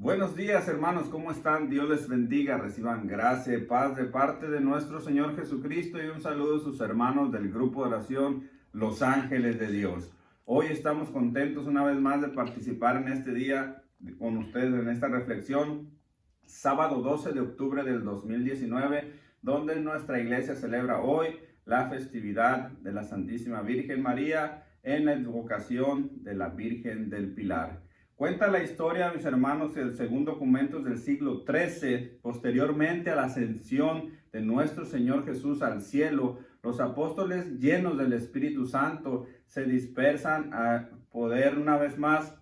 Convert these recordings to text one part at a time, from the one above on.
Buenos días, hermanos, ¿cómo están? Dios les bendiga, reciban gracia y paz de parte de nuestro Señor Jesucristo y un saludo a sus hermanos del grupo de oración Los Ángeles de Dios. Hoy estamos contentos una vez más de participar en este día con ustedes en esta reflexión, sábado 12 de octubre del 2019, donde nuestra iglesia celebra hoy la festividad de la Santísima Virgen María en la advocación de la Virgen del Pilar. Cuenta la historia, mis hermanos, que según documentos del siglo XIII, posteriormente a la ascensión de nuestro Señor Jesús al cielo, los apóstoles llenos del Espíritu Santo se dispersan a poder una vez más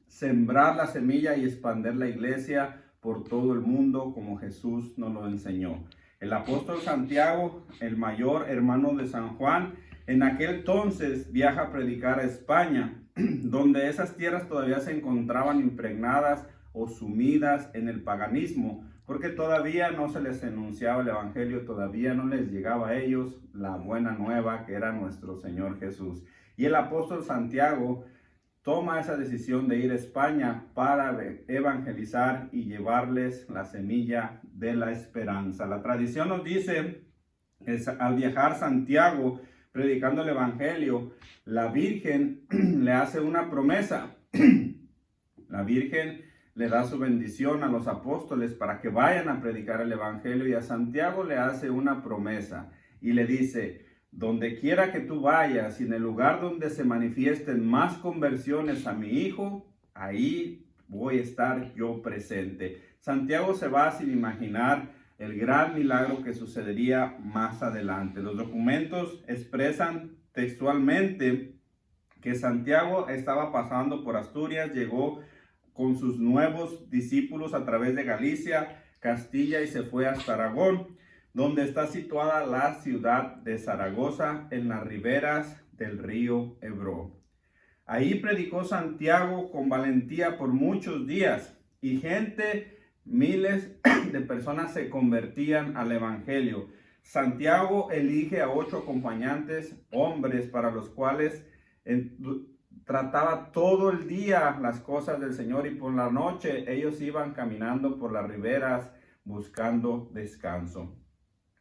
sembrar la semilla y expandir la iglesia por todo el mundo como Jesús nos lo enseñó. El apóstol Santiago, el mayor hermano de San Juan, en aquel entonces viaja a predicar a España, donde esas tierras todavía se encontraban impregnadas o sumidas en el paganismo, porque todavía no se les enunciaba el evangelio, todavía no les llegaba a ellos la buena nueva que era nuestro Señor Jesús. Y el apóstol Santiago toma esa decisión de ir a España para evangelizar y llevarles la semilla de la esperanza. La tradición nos dice que al viajar Santiago predicando el evangelio, la Virgen le hace una promesa. La Virgen le da su bendición a los apóstoles para que vayan a predicar el evangelio, y a Santiago le hace una promesa y le dice: donde quiera que tú vayas y en el lugar donde se manifiesten más conversiones a mi hijo, ahí voy a estar yo presente. Santiago se va sin imaginar el gran milagro que sucedería más adelante. Los documentos expresan textualmente que Santiago estaba pasando por Asturias, llegó con sus nuevos discípulos a través de Galicia, Castilla, y se fue hasta Aragón, donde está situada la ciudad de Zaragoza en las riberas del río Ebro. Ahí predicó Santiago con valentía por muchos días, y miles de personas se convertían al evangelio. Santiago elige a 8 acompañantes, hombres, para los cuales trataba todo el día las cosas del Señor, y por la noche ellos iban caminando por las riberas buscando descanso.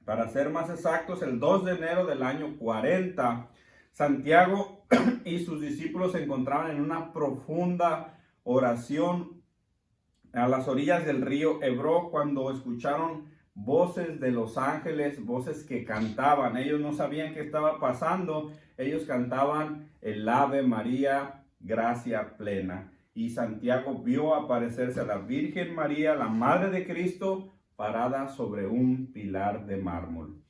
Para ser más exactos, el 2 de enero del año 40, Santiago y sus discípulos se encontraban en una profunda oración a las orillas del río Ebro, cuando escucharon voces de los ángeles, voces que cantaban. Ellos no sabían qué estaba pasando. Ellos cantaban el Ave María, gracia plena. Y Santiago vio aparecerse a la Virgen María, la Madre de Cristo, parada sobre un pilar de mármol.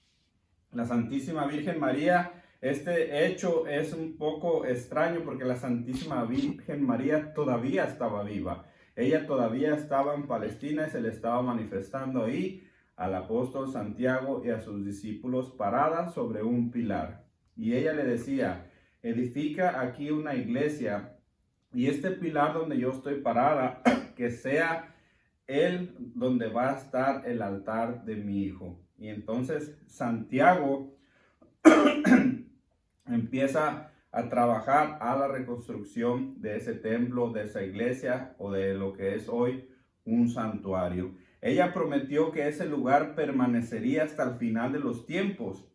La Santísima Virgen María, este hecho es un poco extraño porque la Santísima Virgen María todavía estaba viva. Ella todavía estaba en Palestina y se le estaba manifestando ahí al apóstol Santiago y a sus discípulos parada sobre un pilar. Y ella le decía: edifica aquí una iglesia, y este pilar donde yo estoy parada, que sea él donde va a estar el altar de mi hijo. Y entonces Santiago empieza a trabajar a la reconstrucción de ese templo, de esa iglesia, o de lo que es hoy un santuario. Ella prometió que ese lugar permanecería hasta el final de los tiempos,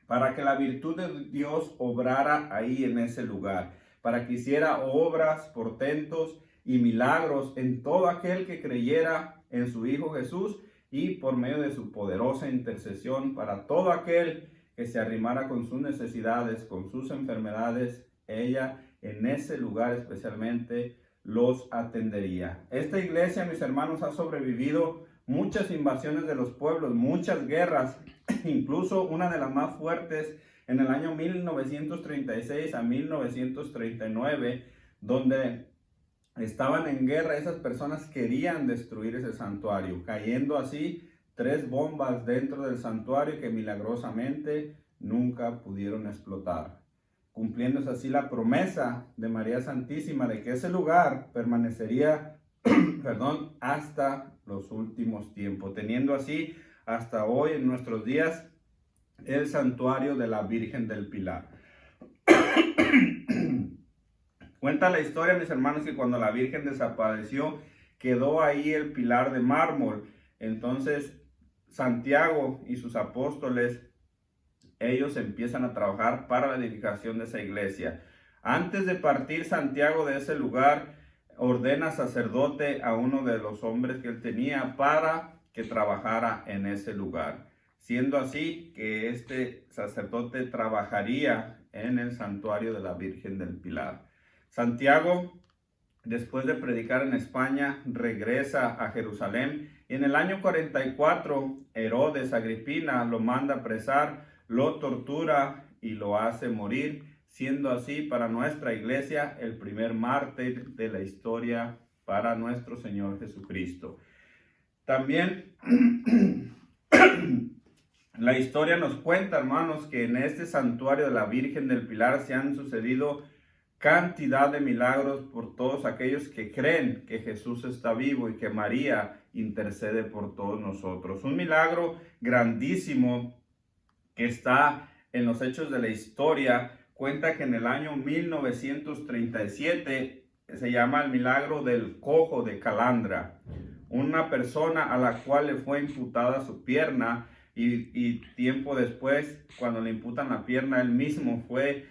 para que la virtud de Dios obrara ahí en ese lugar, para que hiciera obras, portentos y milagros en todo aquel que creyera en su Hijo Jesús, y por medio de su poderosa intercesión para todo aquel que se arrimara con sus necesidades, con sus enfermedades, ella en ese lugar especialmente los atendería. Esta iglesia, mis hermanos, ha sobrevivido muchas invasiones de los pueblos, muchas guerras, incluso una de las más fuertes en el año 1936 a 1939, donde estaban en guerra. Esas personas querían destruir ese santuario, cayendo así 3 bombas dentro del santuario que milagrosamente nunca pudieron explotar, cumpliéndose así la promesa de María Santísima de que ese lugar permanecería hasta los últimos tiempos, teniendo así hasta hoy en nuestros días el santuario de la Virgen del Pilar. Cuenta la historia, mis hermanos, que cuando la Virgen desapareció, quedó ahí el pilar de mármol. Entonces Santiago y sus apóstoles, ellos empiezan a trabajar para la edificación de esa iglesia. Antes de partir Santiago de ese lugar, ordena sacerdote a uno de los hombres que él tenía para que trabajara en ese lugar. Siendo así que este sacerdote trabajaría en el santuario de la Virgen del Pilar. Santiago, después de predicar en España, regresa a Jerusalén y en el año 44 Herodes Agripina lo manda a apresar, lo tortura y lo hace morir, siendo así para nuestra iglesia el primer mártir de la historia para nuestro Señor Jesucristo. También la historia nos cuenta, hermanos, que en este santuario de la Virgen del Pilar se han sucedido cantidad de milagros por todos aquellos que creen que Jesús está vivo y que María intercede por todos nosotros. Un milagro grandísimo que está en los hechos de la historia cuenta que en el año 1937 se llama el milagro del cojo de Calandra. Una persona a la cual le fue imputada su pierna y tiempo después, cuando le imputan la pierna, él mismo fue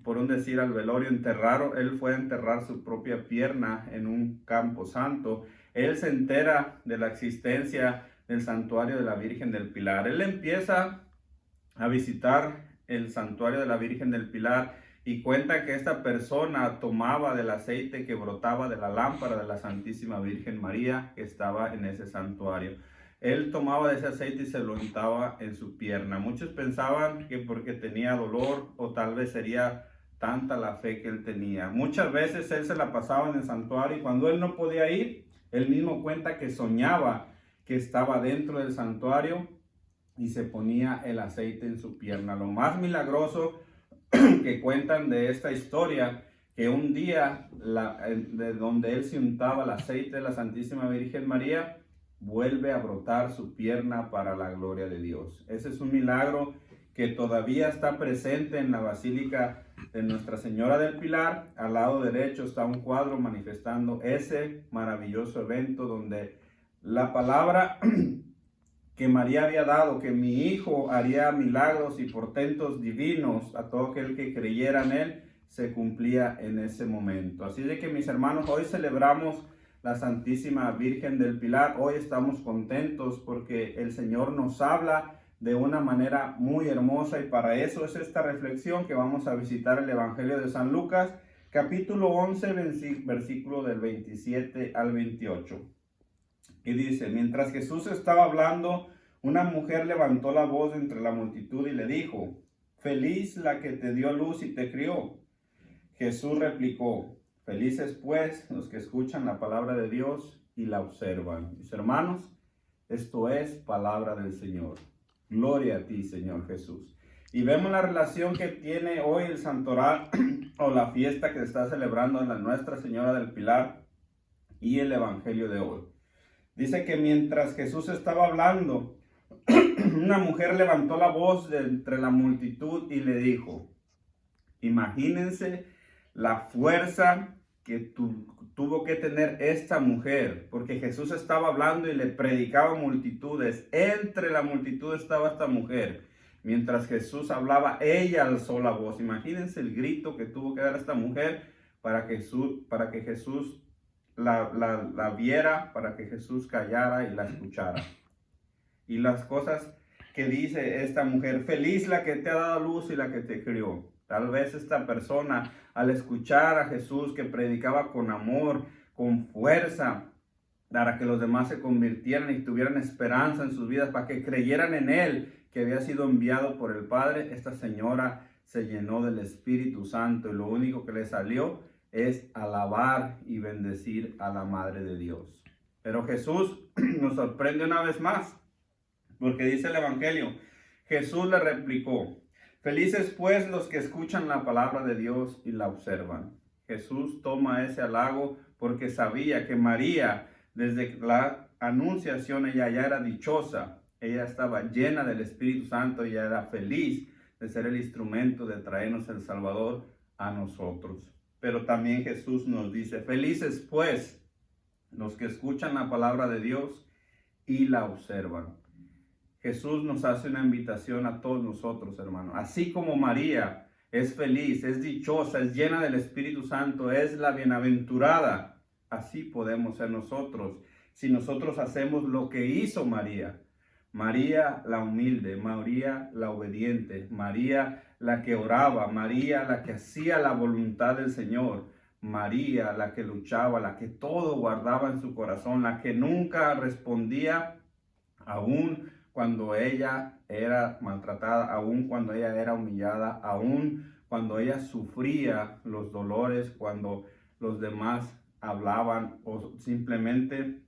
por un decir al velorio enterraron, él fue a enterrar su propia pierna en un campo santo. Él se entera de la existencia del santuario de la Virgen del Pilar. Él empieza a visitar el santuario de la Virgen del Pilar y cuenta que esta persona tomaba del aceite que brotaba de la lámpara de la Santísima Virgen María que estaba en ese santuario. Él tomaba de ese aceite y se lo untaba en su pierna. Muchos pensaban que porque tenía dolor o tal vez sería tanta la fe que él tenía. Muchas veces él se la pasaba en el santuario y cuando él no podía ir, él mismo cuenta que soñaba que estaba dentro del santuario y se ponía el aceite en su pierna. Lo más milagroso que cuentan de esta historia, que un día de donde él se untaba el aceite de la Santísima Virgen María, vuelve a brotar su pierna para la gloria de Dios. Ese es un milagro que todavía está presente en la Basílica de Nuestra Señora del Pilar. Al lado derecho está un cuadro manifestando ese maravilloso evento donde la palabra que María había dado, que mi hijo haría milagros y portentos divinos a todo aquel que creyera en él, se cumplía en ese momento. Así de que, mis hermanos, hoy celebramos la Santísima Virgen del Pilar. Hoy estamos contentos porque el Señor nos habla de una manera muy hermosa y para eso es esta reflexión que vamos a visitar el Evangelio de San Lucas, capítulo 11, versículo del 27 al 28. Y dice: mientras Jesús estaba hablando, una mujer levantó la voz entre la multitud y le dijo: feliz la que te dio luz y te crió. Jesús replicó: felices pues los que escuchan la palabra de Dios y la observan. Mis hermanos, esto es palabra del Señor. Gloria a ti, Señor Jesús. Y vemos la relación que tiene hoy el santoral o la fiesta que se está celebrando en la Nuestra Señora del Pilar y el Evangelio de hoy. Dice que mientras Jesús estaba hablando, una mujer levantó la voz de entre la multitud y le dijo: imagínense la fuerza que tuvo que tener esta mujer, porque Jesús estaba hablando y le predicaba a multitudes. Entre la multitud estaba esta mujer. Mientras Jesús hablaba, ella alzó la voz. Imagínense el grito que tuvo que dar esta mujer para que Jesús la viera, para que Jesús callara y la escuchara. Y las cosas que dice esta mujer: feliz la que te ha dado luz y la que te crió. Tal vez esta persona, al escuchar a Jesús que predicaba con amor, con fuerza, para que los demás se convirtieran y tuvieran esperanza en sus vidas, para que creyeran en Él, que había sido enviado por el Padre, esta señora se llenó del Espíritu Santo y lo único que le salió es alabar y bendecir a la Madre de Dios. Pero Jesús nos sorprende una vez más, porque dice el Evangelio: Jesús le replicó: felices pues los que escuchan la palabra de Dios y la observan. Jesús toma ese halago porque sabía que María, desde la anunciación, ella ya era dichosa. Ella estaba llena del Espíritu Santo y ella era feliz de ser el instrumento de traernos el Salvador a nosotros. Pero también Jesús nos dice: felices pues los que escuchan la palabra de Dios y la observan. Jesús nos hace una invitación a todos nosotros, hermanos. Así como María es feliz, es dichosa, es llena del Espíritu Santo, es la bienaventurada, así podemos ser nosotros, si nosotros hacemos lo que hizo María. María la humilde, María la obediente, María la que oraba, María la que hacía la voluntad del Señor, María la que luchaba, la que todo guardaba en su corazón, la que nunca respondía aún cuando ella era maltratada, aún cuando ella era humillada, aún cuando ella sufría los dolores, cuando los demás hablaban o simplemente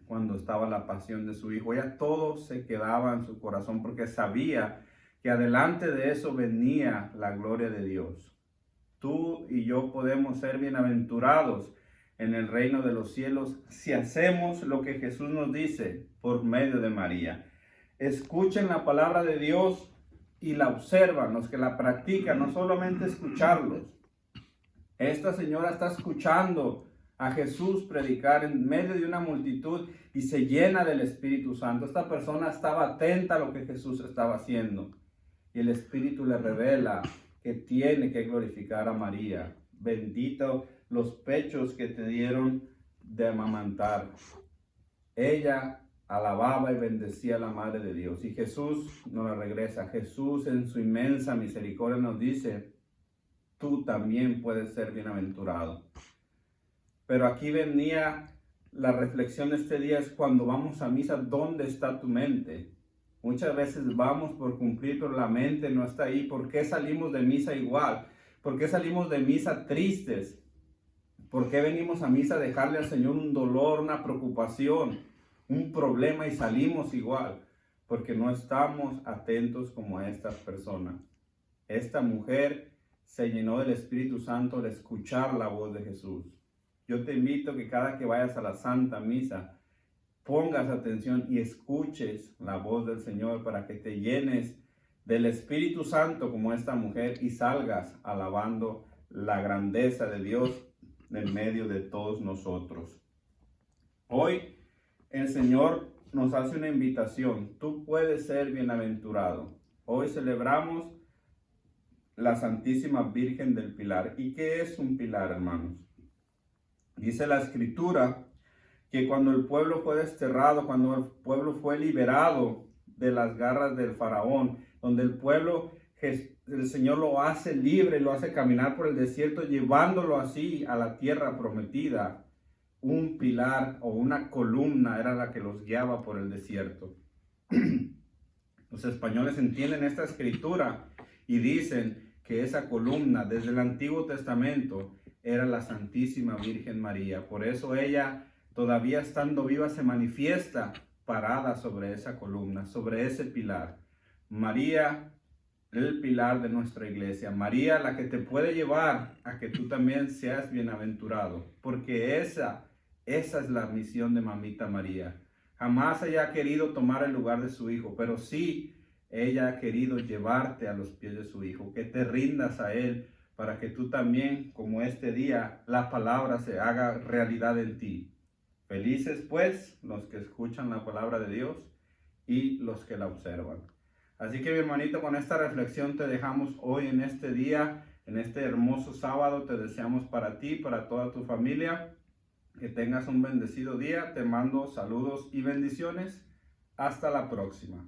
cuando estaba la pasión de su hijo. Ella todo se quedaba en su corazón porque sabía que adelante de eso venía la gloria de Dios. Tú y yo podemos ser bienaventurados en el reino de los cielos si hacemos lo que Jesús nos dice por medio de María. Escuchen la palabra de Dios y la observan, los que la practican, no solamente escucharlos. Esta señora está escuchando a Jesús predicar en medio de una multitud y se llena del Espíritu Santo. Esta persona estaba atenta a lo que Jesús estaba haciendo y el Espíritu le revela que tiene que glorificar a María. Bendito los pechos que te dieron de amamantar. Ella alababa y bendecía a la Madre de Dios. Y Jesús nos la regresa. Jesús en su inmensa misericordia nos dice, tú también puedes ser bienaventurado. Pero aquí venía la reflexión de este día, es cuando vamos a misa, ¿dónde está tu mente? Muchas veces vamos por cumplir, pero la mente no está ahí. ¿Por qué salimos de misa igual? ¿Por qué salimos de misa tristes? ¿Por qué venimos a misa a dejarle al Señor un dolor, una preocupación, un problema y salimos igual? Porque no estamos atentos como a estas personas. Esta mujer se llenó del Espíritu Santo al escuchar la voz de Jesús. Yo te invito que cada que vayas a la Santa Misa, pongas atención y escuches la voz del Señor para que te llenes del Espíritu Santo como esta mujer y salgas alabando la grandeza de Dios en medio de todos nosotros. Hoy el Señor nos hace una invitación. Tú puedes ser bienaventurado. Hoy celebramos la Santísima Virgen del Pilar. ¿Y qué es un pilar, hermanos? Dice la Escritura que cuando el pueblo fue desterrado, cuando el pueblo fue liberado de las garras del faraón, donde el Señor lo hace libre, lo hace caminar por el desierto, llevándolo así a la tierra prometida, un pilar o una columna era la que los guiaba por el desierto. Los españoles entienden esta escritura y dicen que esa columna desde el Antiguo Testamento era la Santísima Virgen María. Por eso ella, todavía estando viva, se manifiesta parada sobre esa columna, sobre ese pilar. María, el pilar de nuestra iglesia. María, la que te puede llevar a que tú también seas bienaventurado. Porque esa es la misión de Mamita María. Jamás ella ha querido tomar el lugar de su hijo, pero sí ella ha querido llevarte a los pies de su hijo, que te rindas a él, para que tú también, como este día, la palabra se haga realidad en ti. Felices pues los que escuchan la palabra de Dios y los que la observan. Así que mi hermanito, con esta reflexión te dejamos hoy en este día, en este hermoso sábado. Te deseamos para ti, para toda tu familia, que tengas un bendecido día. Te mando saludos y bendiciones. Hasta la próxima.